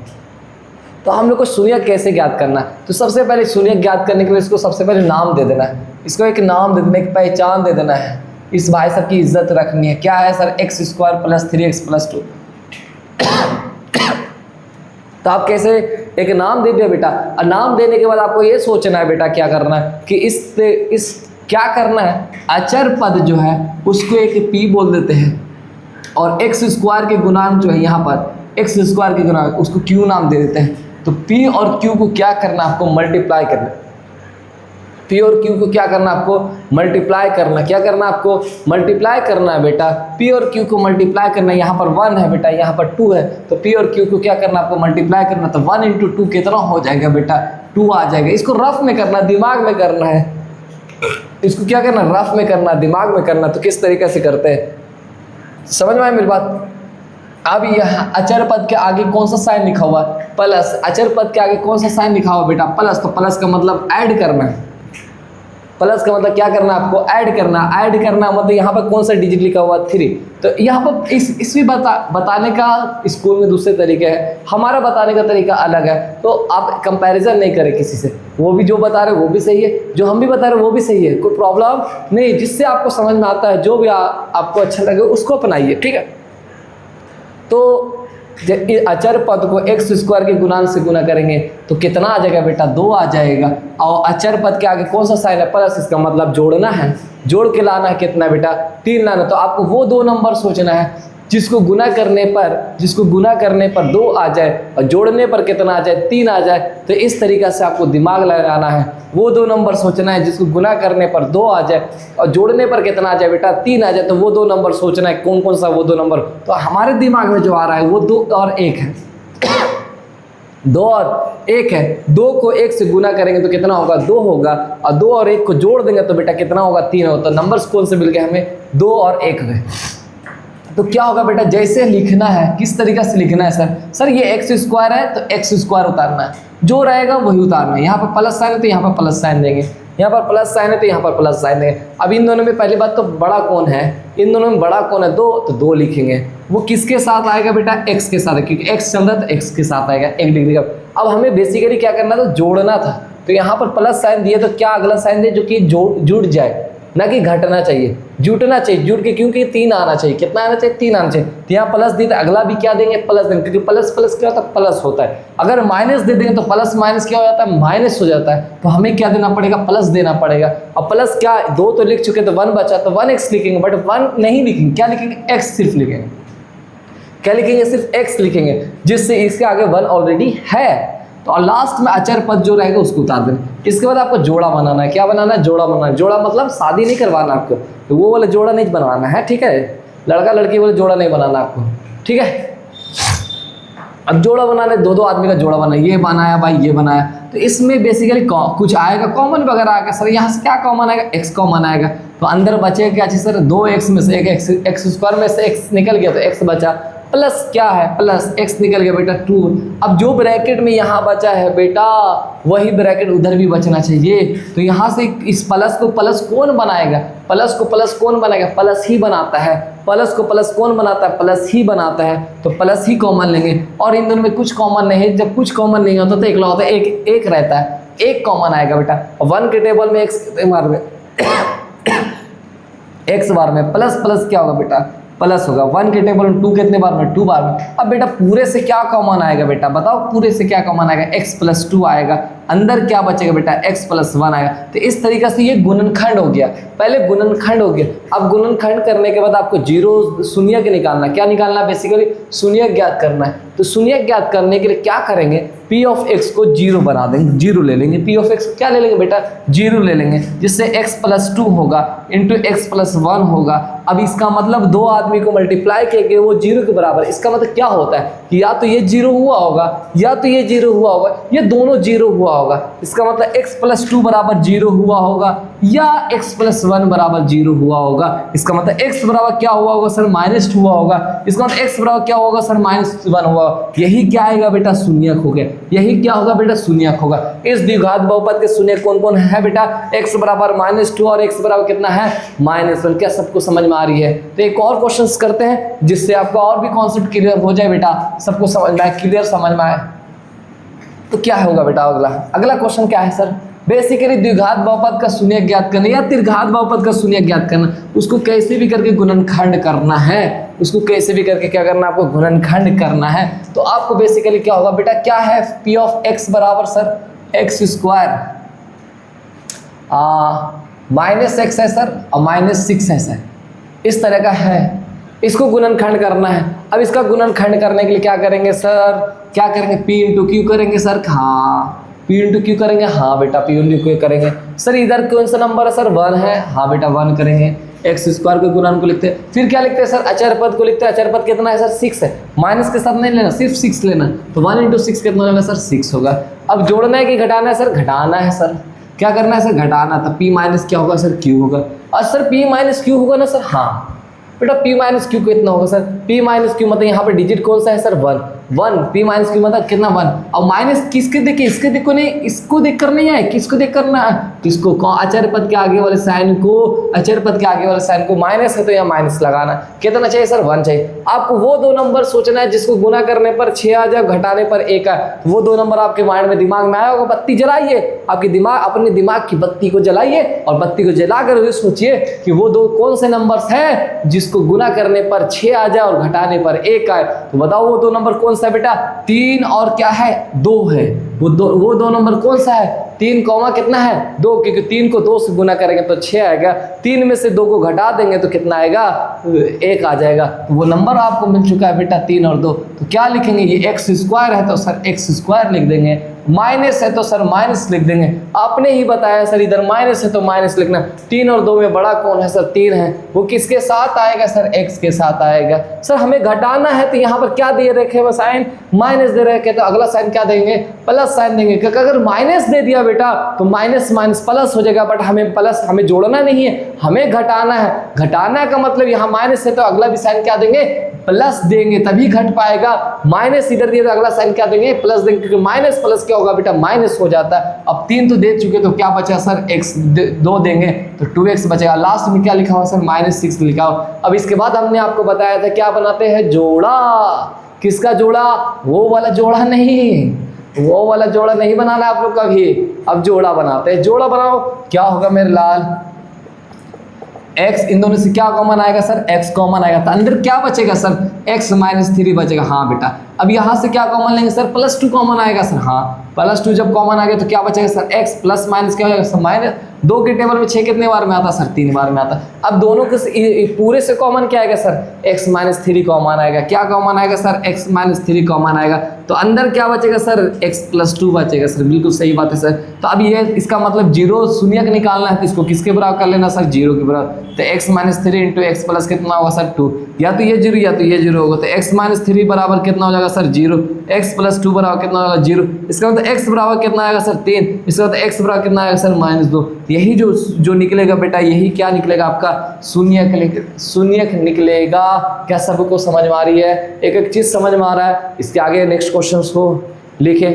तो हम लोग को शून्य कैसे ज्ञात करना है। तो सबसे पहले शून्य ज्ञात करने के लिए इसको सबसे पहले नाम दे देना है, इसको एक नाम दे देना, एक पहचान दे देना है। इस भाई साहब की इज्जत रखनी है। क्या है sir, x square plus 3x plus 2। तो आप कैसे एक नाम दे दिया बेटा, और नाम देने के बाद आपको ये सोचना है बेटा क्या करना है कि इस क्या करना है, अचर पद जो है उसको एक p बोल देते हैं, और एक्स स्क्वायर के गुणांक जो है यहाँ पर एक्स स्क्वायर के गुणांक उसको q नाम दे देते हैं। तो p और q को क्या करना है, आपको मल्टीप्लाई करना। पी और क्यू को क्या करना आपको, मल्टीप्लाई करना। क्या करना आपको, मल्टीप्लाई करना है बेटा। पी और क्यू को मल्टीप्लाई करना है। यहाँ पर 1 है बेटा, यहाँ पर 2 है, तो पी और क्यू को क्या करना आपको, मल्टीप्लाई करना। तो 1 × 2 कितना हो जाएगा बेटा, 2 आ जाएगा। इसको रफ में करना, दिमाग में करना है। इसको क्या करना, रफ में करना, दिमाग में करना। तो किस तरीके से करते हैं, समझ में आए मेरी बात। अब यहाँ अचर पद के आगे कौन सा साइन लिखा हुआ है, प्लस। अचर पद के आगे कौन सा साइन लिखा हुआ बेटा, प्लस। तो प्लस का मतलब ऐड करना है। प्लस का मतलब क्या करना आपको, ऐड करना। ऐड करना मतलब यहाँ पर कौन सा डिजिट लिखा हुआ, 3। तो यहाँ पर इसमें बताने का स्कूल में दूसरे तरीके है, हमारा बताने का तरीका अलग है। तो आप कंपैरिजन नहीं करें किसी से, वो भी जो बता रहे वो भी सही है, जो हम भी बता रहे वो भी सही है, कोई प्रॉब्लम नहीं। जिससे आपको समझ में आता है, जो भी आपको अच्छा लगे उसको अपनाइए, ठीक है। तो अचर पद को x² के गुणांक से गुना करेंगे तो कितना आ जाएगा बेटा, 2 आ जाएगा। और अचर पद के आगे कौन सा साइन है, प्लस। इसका मतलब जोड़ना है, जोड़ के लाना है कितना बेटा, 3 लाना। तो आपको वो 2 नंबर सोचना है जिसको गुना करने पर 2 आ जाए और जोड़ने पर कितना आ जाए, 3 आ जाए। तो इस तरीक़ा से आपको दिमाग लगाना है। वो 2 नंबर सोचना है जिसको गुना करने पर 2 आ जाए और जोड़ने पर कितना आ जाए बेटा, 3 आ जाए। तो वो 2 नंबर सोचना है, कौन कौन सा वो 2 नंबर। तो हमारे दिमाग में जो आ रहा है वो 2 और 1 है। 2 और 1 है। 2 को 1 से गुना करेंगे तो कितना होगा, 2 होगा। और 2 और 1 को जोड़ देंगे तो बेटा कितना होगा, 3 होगा। तो नंबर्स कौन से मिल गए हमें, 2 और 1 है। तो क्या होगा बेटा, जैसे लिखना है, किस तरीके से लिखना है सर ये x² है तो x² उतारना है, जो रहेगा वही उतारना है। यहाँ पर प्लस साइन है तो यहाँ पर प्लस साइन देंगे, यहाँ पर प्लस साइन है तो यहाँ पर प्लस साइन देंगे। अब इन दोनों में पहली बात तो बड़ा कौन है, इन दोनों में बड़ा कौन है, 2, तो 2 लिखेंगे। वो किसके साथ आएगा बेटा, x के साथ है, क्योंकि x चल रहा है तो x के साथ आएगा 1 डिग्री का। अब हमें बेसिकली क्या करना था, जोड़ना था। तो यहाँ पर प्लस साइन दिए तो क्या अगला साइन दे जो कि जुड़ जाए, ना कि घटना चाहिए, जुटना चाहिए। जुट के क्योंकि 3 आना चाहिए, कितना आना चाहिए, 3 आना चाहिए। तो यहाँ प्लस दी तो अगला भी क्या देंगे, प्लस देंगे, क्योंकि प्लस प्लस क्या होता है, प्लस होता है। अगर माइनस दे देंगे तो प्लस माइनस क्या हो जाता है, माइनस हो जाता है। तो हमें क्या देना पड़ेगा, प्लस देना पड़ेगा। अब प्लस क्या, 2 तो लिख चुके तो 1 बचा, तो 1x लिखेंगे, बट 1 नहीं लिखेंगे, क्या लिखेंगे, x सिर्फ लिखेंगे। क्या लिखेंगे, सिर्फ x लिखेंगे, जिससे इसके आगे 1 ऑलरेडी है। तो और लास्ट में अचर पद जो रहेगा उसको उतार देना। इसके बाद आपको जोड़ा बनाना है। क्या बनाना है, जोड़ा बनाना है। जोड़ा मतलब शादी नहीं करवाना आपको, तो वो वाला जोड़ा नहीं बनवाना है, ठीक है। लड़का लड़की वाला जोड़ा नहीं बनाना आपको, ठीक है। अब जोड़ा बनाने, 2 आदमी का जोड़ा बना, ये बनाया भाई, ये बनाया। तो इसमें बेसिकली कुछ आएगा कॉमन वगैरह आएगा। सर यहाँ से क्या कॉमन आएगा, x कॉमन आएगा। तो अंदर बचेगा क्या चीज़ सर, 2x में से एक x² में से x निकल गया तो x बचा, प्लस क्या है, प्लस x निकल गया बेटा 2। अब जो ब्रैकेट में यहाँ बचा है बेटा, वही ब्रैकेट उधर भी बचना चाहिए। तो यहाँ से इस प्लस को प्लस कौन बनाएगा, प्लस को प्लस कौन बनाएगा, प्लस ही बनाता है। प्लस को प्लस कौन बनाता है, प्लस ही बनाता है। तो प्लस ही कॉमन लेंगे। और इन दोनों में कुछ कॉमन नहीं है। जब कुछ कॉमन नहीं होता तो एक होता है, एक रहता है, एक कॉमन आएगा बेटा। 1 के टेबल में x बार में प्लस प्लस क्या होगा बेटा, प्लस होगा। 1 के टेबल में 2 कितने बार में, 2 बार में। अब बेटा पूरे से क्या कॉमन आएगा बेटा, बताओ पूरे से क्या कॉमन आएगा, x+2 आएगा। अंदर क्या बचेगा बेटा, x+1 आएगा। तो इस तरीके से ये गुणनखंड हो गया। पहले गुणनखंड हो गया। अब गुणनखंड करने के बाद आपको जीरो शून्यक निकालना। क्या निकालना, बेसिकली शून्यक ज्ञात करना है। तो शून्यक ज्ञात करने के लिए क्या करेंगे, p ऑफ x को 0 बना देंगे, 0 ले लेंगे। p ऑफ x को क्या ले लेंगे बेटा, 0 ले लेंगे, जिससे x+2 होगा इंटू x+1 होगा। अब इसका मतलब 2 आदमी को मल्टीप्लाई करके वो 0 के बराबर। इसका मतलब क्या होता है कि या तो ये 0 हुआ होगा या तो ये 0 हुआ होगा, ये दोनों 0 हुआ होगा। इसका मतलब x+2 बराबर 0 हुआ होगा या x+1 बराबर 0 हुआ होगा। इसका मतलब x बराबर क्या हुआ होगा सर, -2 हुआ होगा। इसका मतलब x बराबर क्या होगा सर, -1 हुआ। यही क्या आएगा बेटा, शून्यक हो गया। यही क्या होगा बेटा, शून्यक होगा। इस द्विघात बहुपद के शून्यक कौन कौन है बेटा, x बराबर -2 और x बराबर कितना है, -1। क्या सबको समझ में आ रही है। तो एक और क्वेश्चन करते हैं जिससे आपका और भी कॉन्सेप्ट क्लियर हो जाए बेटा, सबको समझ में आए, क्लियर समझ में आए। तो क्या होगा बेटा, अगला क्वेश्चन क्या है सर, बेसिकली द्विघात बहुपद का शून्यक ज्ञात करना या त्रिघात बहुपद का शून्यक ज्ञात करना। उसको कैसे भी करके गुणनखंड करना है, उसको कैसे भी करके क्या करना है, आपको गुणनखंड करना है। तो आपको बेसिकली क्या होगा बेटा, क्या है, p ऑफ x बराबर सर x² -x है सर और -6 है सर, इस तरह का है। इसको गुणनखंड करना है। अब इसका गुणनखंड करने के लिए क्या करेंगे सर, क्या करेंगे, p इंटू क्यू करेंगे सर। हाँ, P इंटू क्यू करेंगे, हाँ बेटा P इंटू क्यू करेंगे। सर इधर कौन सा नंबर है सर, 1 है, हाँ बेटा 1 करेंगे। एक्स स्क्वायर के गुणन को लिखते हैं, फिर क्या लिखते हैं सर, अचर पद को लिखते हैं। अचर पद कितना है सर, 6 है, माइनस के साथ नहीं लेना, सिर्फ 6 लेना, तो 1 इंटू 6 कितना होगा सर, 6 होगा। अब जोड़ना है कि घटाना है सर, घटाना है सर, क्या करना है सर, घटाना, तो P माइनस क्या होगा सर, Q होगा। और सर P माइनस Q होगा ना सर, हाँ बेटा P माइनस क्यू कितना होगा सर, P माइनस क्यू मतलब यहाँ पे डिजिट कौन सा है सर, 1, P माइनस क्यू मतलब कितना 1। और माइनस किसके देखिए, इसके देखो नहीं, इसको देख कर नहीं है, किसको देख करना है, किसको, अचर पद के आगे वाले साइन को, अचर पद के आगे वाले साइन को, माइनस है तो यहाँ माइनस लगाना। कितना चाहिए सर, 1 चाहिए। आपको वो दो नंबर सोचना है जिसको गुना करने पर 6 आ जाए, घटाने पर 1 आए, तो वो दो नंबर आपके माइंड में दिमाग में आया होगा। बत्ती जलाइए, आपकी दिमाग, अपने दिमाग की बत्ती को जलाइए और बत्ती को जला कर सोचिए कि वो दो कौन से नंबर्स हैं जिसको गुना करने पर 6 आ जाए और घटाने पर 1 आए। तो बताओ वो दो नंबर कौन सा है बेटा, 3 और क्या है, 2 है। वो दो नंबर कौन सा है, 3 कौमा कितना है, 2, क्योंकि 3 को 2 से गुना करेंगे तो 6 आएगा, 3 में से 2 को घटा देंगे तो कितना आएगा, 1 आ जाएगा। तो वो नंबर आपको मिल चुका है बेटा 3 और 2। तो क्या लिखेंगे, ये एक्स स्क्वायर है तो सर एक्स स्क्वायर लिख देंगे, माइनस है तो सर माइनस लिख देंगे। आपने ही बताया सर इधर माइनस है तो माइनस लिखना। 3 और 2 में बड़ा कौन है सर, 3 है, वो किसके साथ आएगा सर, एक्स के साथ आएगा। सर हमें घटाना है तो यहाँ पर क्या दे रखे हैं साइन, माइनस दे रखे, तो अगला साइन क्या देंगे, प्लस साइन देंगे, क्योंकि अगर माइनस दे दिया बेटा तो माइनस माइनस प्लस हो जाएगा, बट हमें प्लस, हमें जोड़ना नहीं है, हमें घटाना है। घटाना का मतलब यहाँ माइनस है तो अगला भी साइन क्या देंगे, प्लस देंगे, तभी घट पाएगा। माइनस इधर दिया तो अगला साइन क्या देंगे, प्लस देंगे, क्योंकि माइनस प्लस क्या होगा बेटा, माइनस हो जाता है। अब 3 तो दे चुके तो क्या बचा सर, x 2 देंगे तो 2x बचेगा। लास्ट में क्या लिखा हुआ सर, -6 लिखा हुआ। अब इसके बाद हमने आपको बताया था क्या बनाते हैं, जोड़ा। किसका जोड़ा, वो वाला जोड़ा नहीं, वो वाला जोड़ा नहीं बनाना आप लोग कभी। अब जोड़ा बनाते हैं, जोड़ा बनाओ, क्या होगा मेरे लाल, x, इन दोनों से क्या कॉमन आएगा सर, x कॉमन आएगा, तो अंदर क्या बचेगा सर, x -3 बचेगा। हाँ बेटा, अब यहाँ से क्या कॉमन लेंगे सर, +2 कॉमन आएगा सर। हाँ +2 जब कॉमन आ गया तो क्या बचेगा सर, x प्लस माइनस क्या हो जाएगा सर, माइनस। 2 के टेबल में 6 कितने बार में आता सर, 3 बार में आता। अब दोनों के पूरे से कॉमन क्या आएगा सर, x -3 कॉमन आएगा। क्या कॉमन आएगा सर, x -3 कॉमन आएगा, तो अंदर क्या बचेगा सर, x +2 बचेगा सर। बिल्कुल सही बात है सर। तो अब ये इसका मतलब 0 शून्य का निकालना है, तो इसको किसके बराबर कर लेना सर, 0 के बराबर। तो x -3 इंटू एक्स प्लस कितना होगा सर, 2, या तो ये 0 या तो ये 0 होगा। तो x -3 बराबर कितना हो जाएगा सर, 0, x + 2 बराबर कितना होगा, 0। इसका मतलब x बराबर कितना आएगा सर, 3। इसका मतलब x बराबर कितना आएगा सर, -2। यही जो निकलेगा बेटा, यही क्या निकलेगा आपका, शून्य निकलेगा। क्या सबको समझ में आ रही है, एक एक चीज समझ में आ रहा है। इसके आगे नेक्स्ट क्वेश्चन को लिखें।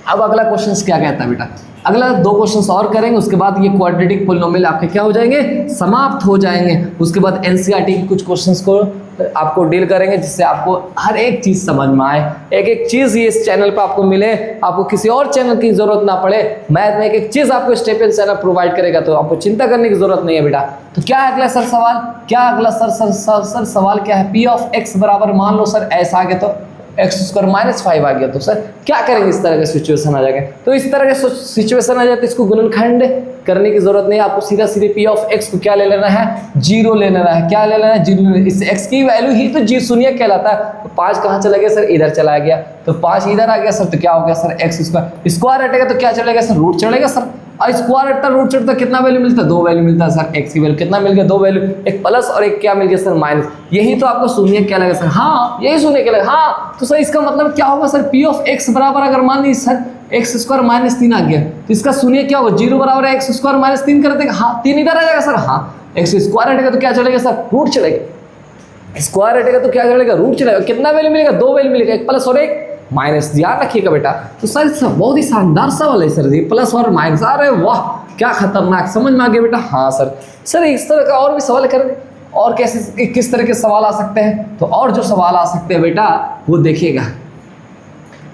अब अगला क्वेश्चन क्या कहता है बेटा, अगला 2 क्वेश्चंस और करेंगे, उसके बाद ये क्वाड्रेटिक पोलिनोमियल आपके क्या हो जाएंगे, समाप्त हो जाएंगे। उसके बाद एनसीईआरटी की कुछ क्वेश्चंस को आपको डील करेंगे, जिससे आपको हर एक चीज़ समझ में आए, एक एक चीज़ ये इस चैनल पर आपको मिले, आपको किसी और चैनल की जरूरत ना पड़े। मैथ में एक एक चीज़ आपको स्टेप बाय चैनल प्रोवाइड करेगा, तो आपको चिंता करने की जरूरत नहीं है बेटा। तो क्या है अगला सर सवाल, क्या अगला सर सवाल क्या है, पी ऑफ एक्स बराबर, मान लो सर ऐसा आ गया तो x² -5 आ गया, तो सर क्या करेंगे, इस तरह का सिचुएशन आ जाएगा। तो इस तरह का सिचुएशन आ जाए तो इसको गुणनखंड करने की जरूरत नहीं है, आपको सीधा सीधे p ऑफ x को क्या ले लेना है, 0 ले लेना है। क्या ले लेना है, 0। इस x की वैल्यू ही तो जी शून्य कहलाता है। तो 5 कहाँ चला गया सर, इधर चला गया, तो 5 इधर आ गया सर, तो क्या हो गया सर, x स्क्वायर हटेगा तो क्या चलेगा सर, रूट चढ़ेगा सर। और स्क्वायर हटता रूट चढ़ता कितना वैल्यू मिलता है, 2 वैल्यू मिलता है सर। x की वैल्यू कितना मिल गया, 2 वैल्यू, एक प्लस और एक क्या मिल गया सर, माइनस। यही तो आपको शून्य क्या लगा सर, हाँ यही शून्य क्या लगा। हाँ तो सर इसका मतलब क्या होगा सर, p ऑफ x बराबर, अगर मान लीजिए सर x² -3 आ गया तो इसका शून्य क्या होगा, 0 बराबर है x² -3 कर देगा। हाँ 3 इधर आ जाएगा सर। हाँ x स्क्वायर हटेगा तो क्या चलेगा सर, रूट चलेगा। स्क्वायर हटेगा तो क्या चलेगा, रूट चलेगा। कितना वैल्यू मिलेगा, 2 वैल्यू मिलेगा, एक प्लस और एक माइनस। ध्यान रखिएगा बेटा। तो सर बहुत ही शानदार सवाल है सर, ये प्लस और माइनस। अरे वाह क्या खतरनाक, समझ में आ गया बेटा। हाँ सर इस तरह का और भी सवाल करेंगे, और कैसे किस तरह के सवाल आ सकते हैं। तो और जो सवाल आ सकते हैं बेटा वो देखिएगा,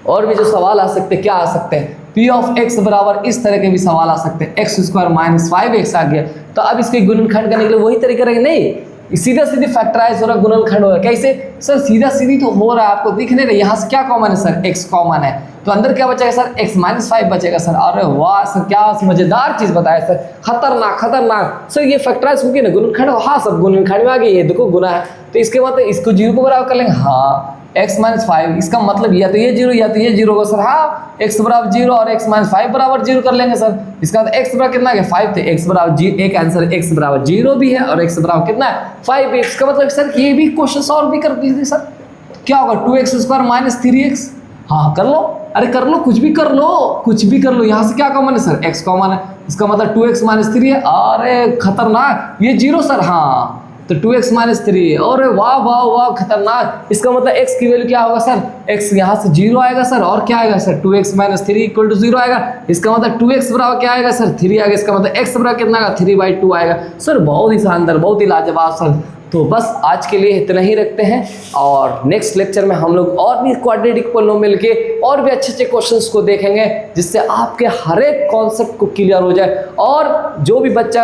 और भी जो सवाल आ सकते हैं, क्या आ सकते हैं, p ऑफ x बराबर, इस तरह के भी सवाल आ सकते हैं। x² -5x आ गया, तो अब इसके गुणनखंड करने के लिए वही तरीका रहेगा, नहीं सीधा सीधी फैक्टराइज हो रहा, गुणनखंड हो रहा है। कैसे सर, सीधा सीधी तो हो रहा है, आपको दिख नहीं रहा। यहाँ से क्या कॉमन है सर, x कॉमन है, तो अंदर क्या बचेगा सर, x -5 बचेगा सर। अरे वाह सर क्या मजेदार चीज बताया सर, खतरनाक सर। ये फैक्टराइज होगी ना, गुणनखंड। हाँ सर गुणनखंड में आ गई, ये देखो गुना है, तो इसके बाद इसको 0 को बराबर कर लेंगे। हाँ x माइनस 5, इसका मतलब या तो ये जीरो या तो ये जीरो होगा सर। हाँ, x बराबर जीरो और x माइनस 5 बराबर जीरो कर लेंगे सर। इसका मतलब x बराबर कितना है 5 थे, x बराबर एक आंसर x बराबर जीरो भी है और x बराबर कितना है 5। इसका मतलब सर ये भी क्वेश्चन सॉल्व भी कर दीजिए सर। क्या होगा 2x स्क्वायर माइनस 3x। हाँ कर लो, अरे कर लो, कुछ भी कर लो, कुछ भी कर लो। यहाँ से क्या कॉमन है सर, x कॉमन है, इसका मतलब 2x माइनस 3 है। अरे खतरनाक, ये जीरो सर। हाँ तो 2x माइनस 3, और वाह वाह वाह खतरनाक। इसका मतलब x की वैल्यू क्या होगा सर, x यहाँ से जीरो आएगा सर, और क्या आएगा sir 2x minus 3 equal to zero आएगा। इसका मतलब 2x बराबर क्या आएगा सर 3 आएगा। इसका मतलब x बराबर कितना आएगा 3/2 आएगा सर। बहुत ही शानदार, बहुत ही लाजवाब सर। तो बस आज के लिए इतना ही रखते हैं, और नेक्स्ट लेक्चर में हम लोग और भी क्वाड्रेटिक पॉलिनोमियल के और भी अच्छे अच्छे क्वेश्चंस को देखेंगे, जिससे आपके हर एक कॉन्सेप्ट को क्लियर हो जाए। और जो भी बच्चा,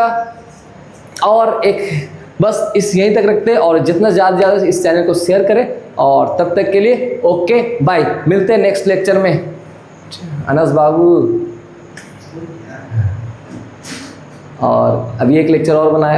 और एक बस इस यहीं तक रखते हैं, और जितना ज़्यादा इस चैनल को शेयर करें। और तब तक के लिए ओके बाय, मिलते हैं नेक्स्ट लेक्चर में। अनस बाबू, और अभी एक लेक्चर और बनाया।